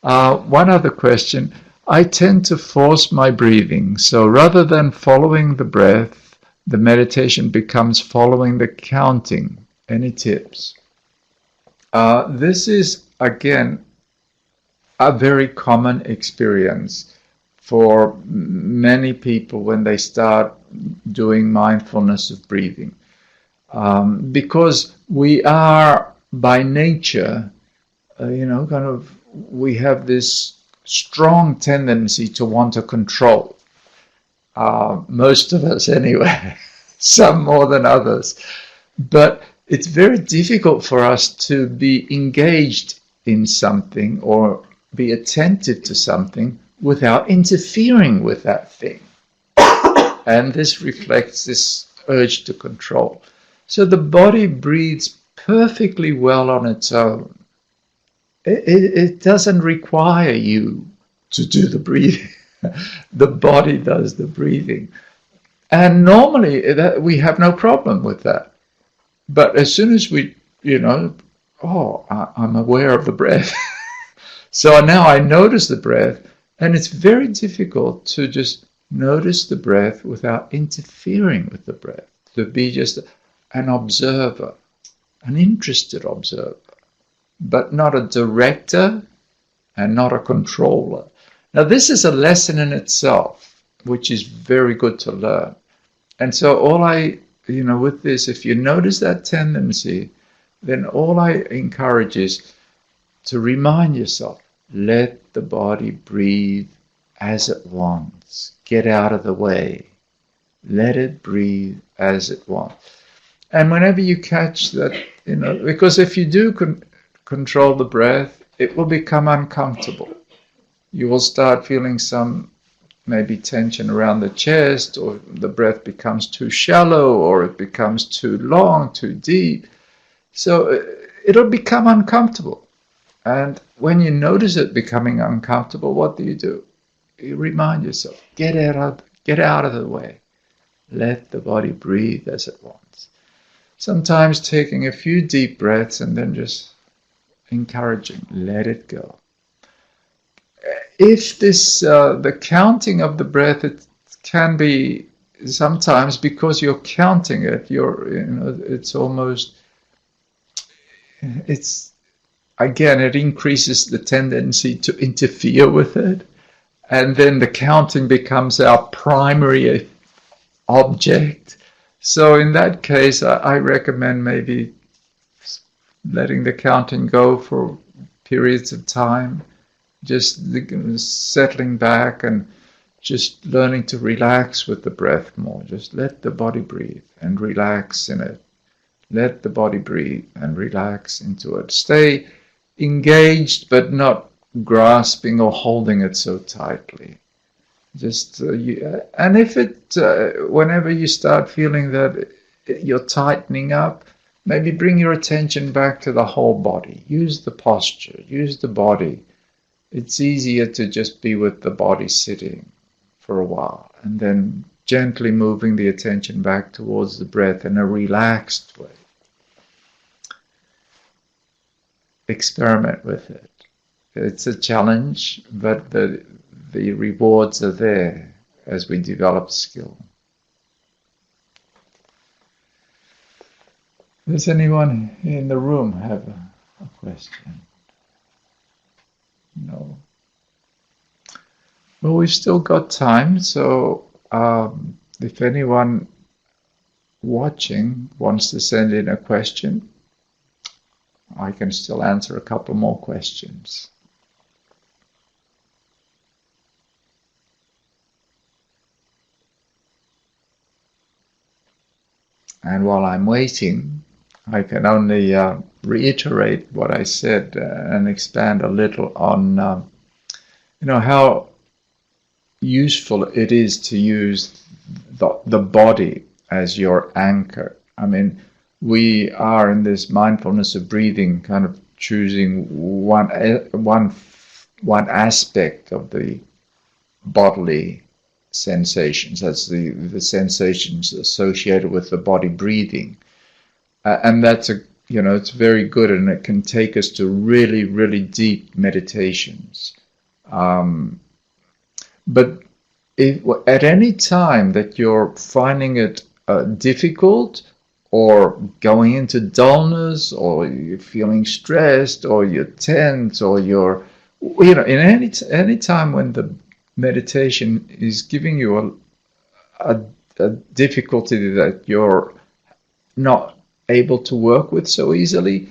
One other question. I tend to force my breathing. So rather than following the breath, the meditation becomes following the counting. Any tips? This is, again, a very common experience for many people when they start doing mindfulness of breathing. Because we are, by nature, we have this strong tendency to want to control. Most of us anyway, some more than others. But it's very difficult for us to be engaged in something or be attentive to something without interfering with that thing. And this reflects this urge to control. So the body breathes perfectly well on its own. It doesn't require you to do the breathing. The body does the breathing. And normally we have no problem with that. But as soon as we, I'm aware of the breath. So now I notice the breath, and it's very difficult to just notice the breath without interfering with the breath, to be just an observer, an interested observer, but not a director and not a controller. Now, this is a lesson in itself, which is very good to learn. And so with this, if you notice that tendency, then all I encourage is to remind yourself, let the body breathe as it wants. Get out of the way. Let it breathe as it wants. And whenever you catch that, because if you do control the breath, it will become uncomfortable. You will start feeling some maybe tension around the chest, or the breath becomes too shallow, or it becomes too long, too deep. So it'll become uncomfortable. And when you notice it becoming uncomfortable, what do? You remind yourself, get out of the way. Let the body breathe as it wants. Sometimes taking a few deep breaths and then just encouraging, let it go. If the counting of the breath, it can be sometimes because you're counting it, it increases the tendency to interfere with it. And then the counting becomes our primary object. So in that case, I recommend maybe letting the counting go for periods of time, just settling back and just learning to relax with the breath more. Just let the body breathe and relax in it. Let the body breathe and relax into it. Stay engaged, but not grasping or holding it so tightly. Just and if whenever you start feeling that you're tightening up, maybe bring your attention back to the whole body. Use the posture. Use the body. It's easier to just be with the body sitting for a while, and then gently moving the attention back towards the breath in a relaxed way. Experiment with it. It's a challenge, but the rewards are there as we develop skill. Does anyone in the room have a question? No. Well, we've still got time, so if anyone watching wants to send in a question, I can still answer a couple more questions. And while I'm waiting, I can only reiterate what I said and expand a little on, how useful it is to use the body as your anchor. I mean, we are in this mindfulness of breathing, kind of choosing one aspect of the bodily sensations. That's the sensations associated with the body breathing. And that's it's very good, and it can take us to really, really deep meditations. But at any time that you're finding it difficult, or going into dullness, or you're feeling stressed, or you're tense, or you're, in any time when the meditation is giving you a difficulty that you're not able to work with so easily,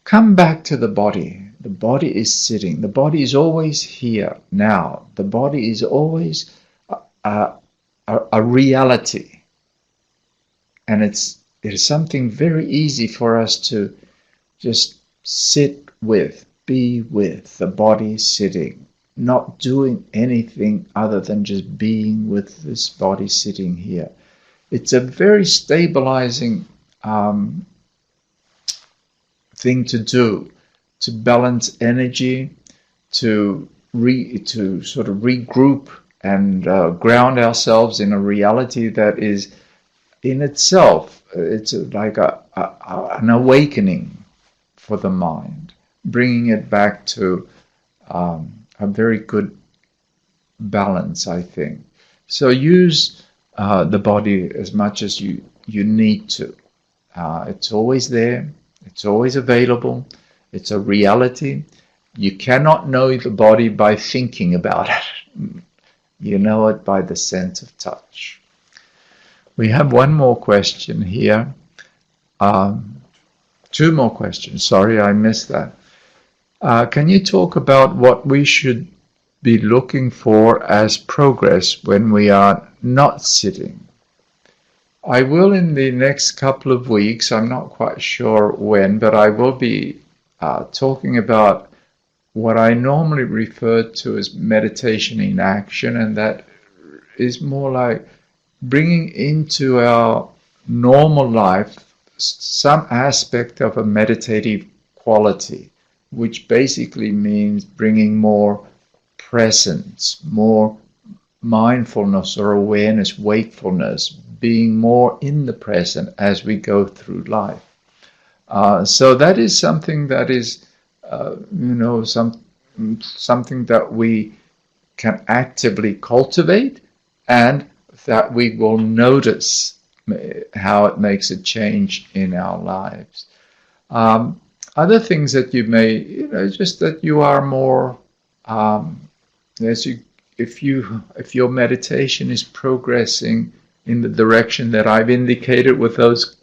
come back to the body. The body is sitting. The body is always here now. The body is always a reality. And it is something very easy for us to just sit with, be with the body sitting, not doing anything other than just being with this body sitting here. It's a very stabilizing thing to do, to balance energy, to sort of regroup and ground ourselves in a reality that is in itself, it's like an awakening for the mind, bringing it back to a very good balance, I think. So use the body as much as you need to. It's always there. It's always available. It's a reality. You cannot know the body by thinking about it. You know it by the sense of touch. We have one more question here. Two more questions. Sorry, I missed that. Can you talk about what we should be looking for as progress when we are not sitting? I will in the next couple of weeks, I'm not quite sure when, but I will be talking about what I normally refer to as meditation in action, and that is more like bringing into our normal life some aspect of a meditative quality, which basically means bringing more presence, more mindfulness or awareness, wakefulness, being more in the present as we go through life. So that is something that is, something that we can actively cultivate, and that we will notice how it makes a change in our lives. Other things that you may, just that you are more, if your meditation is progressing in the direction that I've indicated with those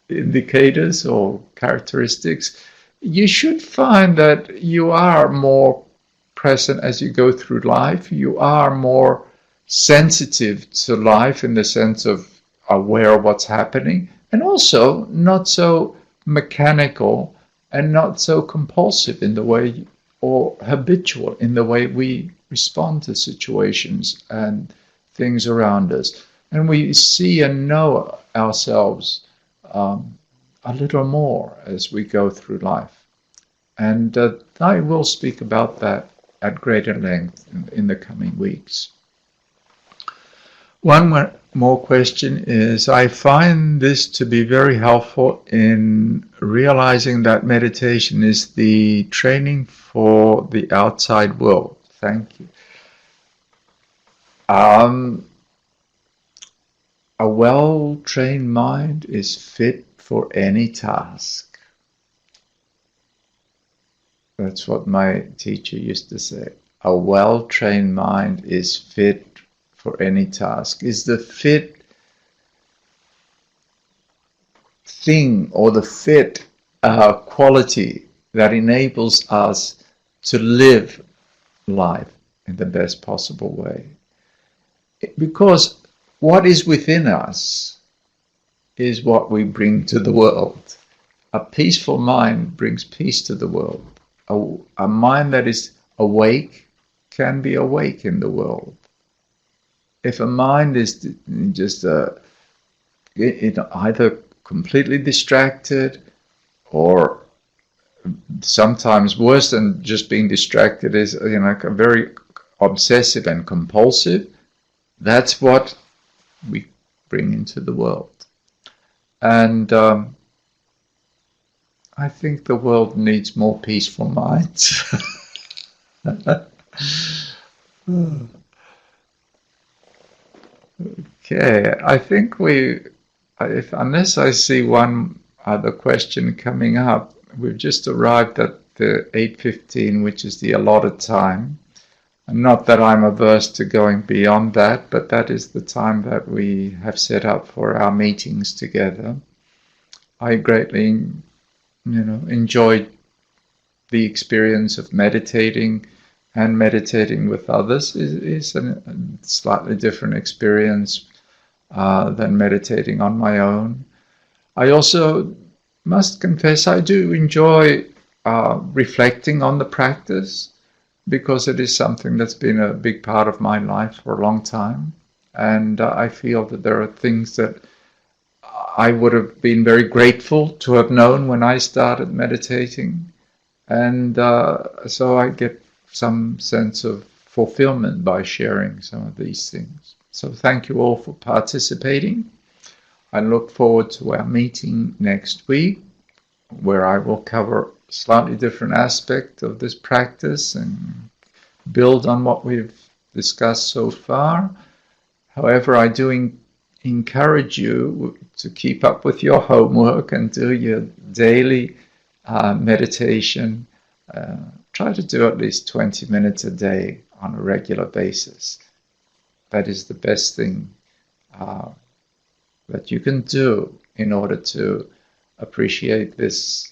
indicators or characteristics, you should find that you are more present as you go through life. You are more sensitive to life in the sense of aware of what's happening, and also not so mechanical and not so compulsive in the way, or habitual in the way we respond to situations and things around us. And we see and know ourselves a little more as we go through life. And I will speak about that at greater length in the coming weeks. One more question is, I find this to be very helpful in realizing that meditation is the training for the outside world. Thank you. A well-trained mind is fit for any task. That's what my teacher used to say. A well-trained mind is fit for any task. Is the fit thing or the fit quality that enables us to live life in the best possible way. Because what is within us is what we bring to the world. A peaceful mind brings peace to the world. A mind that is awake can be awake in the world. If a mind is just either completely distracted, or sometimes worse than just being distracted is a very obsessive and compulsive, That's what we bring into the world. And I think the world needs more peaceful minds. Okay, I think unless I see one other question coming up, we've just arrived at the 8:15, which is the allotted time. And not that I'm averse to going beyond that, but that is the time that we have set up for our meetings together. I greatly, enjoyed the experience of meditating, and meditating with others is a slightly different experience than meditating on my own. I also must confess I do enjoy reflecting on the practice, because it is something that's been a big part of my life for a long time. And I feel that there are things that I would have been very grateful to have known when I started meditating. And so I get some sense of fulfillment by sharing some of these things. So thank you all for participating. I look forward to our meeting next week, where I will cover a slightly different aspect of this practice and build on what we've discussed so far. However, I do encourage you to keep up with your homework and do your daily meditation. Try to do at least 20 minutes a day on a regular basis. That is the best thing that you can do in order to appreciate this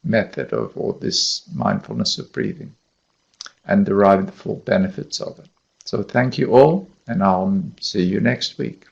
method or this mindfulness of breathing and derive the full benefits of it. So thank you all, and I'll see you next week.